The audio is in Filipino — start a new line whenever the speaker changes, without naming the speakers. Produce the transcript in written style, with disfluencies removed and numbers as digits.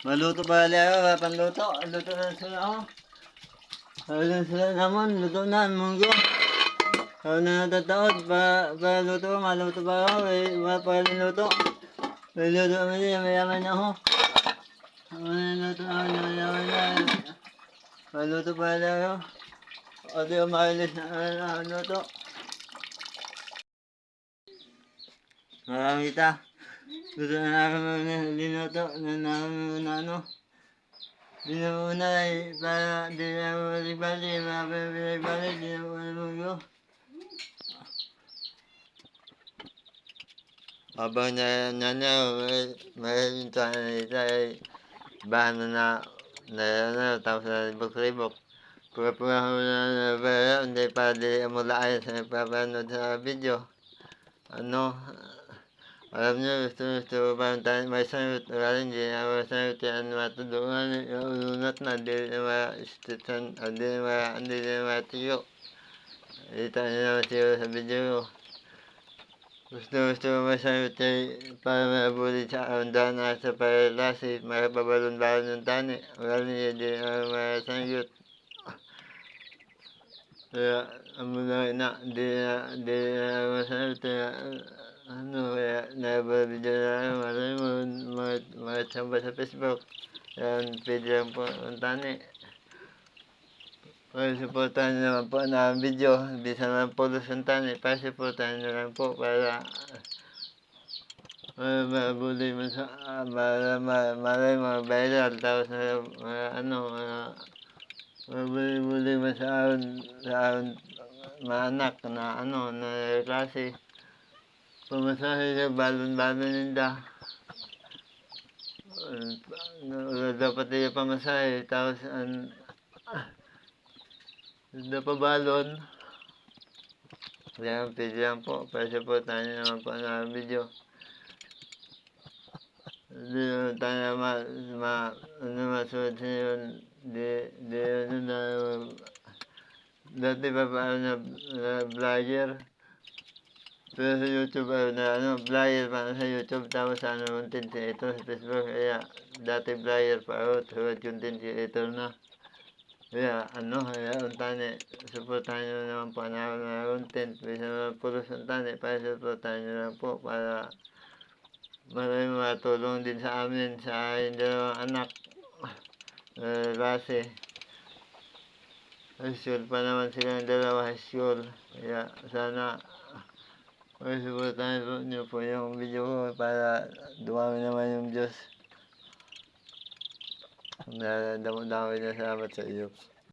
Maluto pala ako, panluto. Luto na sila ako. Sabi na sila naman, luto na, munggo. Sabi na natataot, para luto, maluto pa ako, wala pa rin luto. May luto naman din, mayaman ako. Sabi na luto na, mayaman na. Maluto pala ako. O di umalis na luto. Marami kita. Luto na namin linuto, na ano. Di na muna para di na balik-balik, balik-balik, di na muna munggo. Habang may minsan bahan na tapos na libok-libok. Pura-pura ko na hindi pa di mula ayos na papanood sa video. Ano, alam niyo, gusto pa tayo may sagot. Wala rin, hindi na masagot yan matulungan. Ulunat na, hindi na ma-stitan, hindi na matiyo. Kita niyo naman siyo sa video ko. Gusto masagot para mabulit sa kaundahan na sa paralasi, makapabalon-balon ng tani. Wala rin, hindi na masagot. Kaya, hindi na masagot. Kaya nababidyo na lang, mga tsamba sa Facebook. Yan, pwede lang po ang tani. Supportahan nyo naman po na video. Bisa naman po ang tani. Supportahan nyo lang po para mabuli mo sa malay mga viral. Tapos mabuli mo sa mga anak na na klase. Pamasahe ka, balon-balon ninda. Dapat yung pamasahe, tapos dapat balon. Yan, pwede lang po. Supportahan nyo naman po na video. Hindi naman tayo masunod sa yun. Dati pa na vlogger. Pero sa YouTube, vlogger pa sa YouTube, tapos content creator sa Facebook. Kaya, dati vlogger pa ako, content creator na. Kaya, ang tani, supportahan nyo naman po na content. Bisa naman pulos ang tani, para supportahan nyo lang po, para maraming matulong din sa amin, sa aking dalawang anak. Kasi, high school pa naman silang dalawa, high school. Kaya, sana, supportahan nyo po yung video ko para dumami naman yung views. Damo-damo na salamat sa iyo.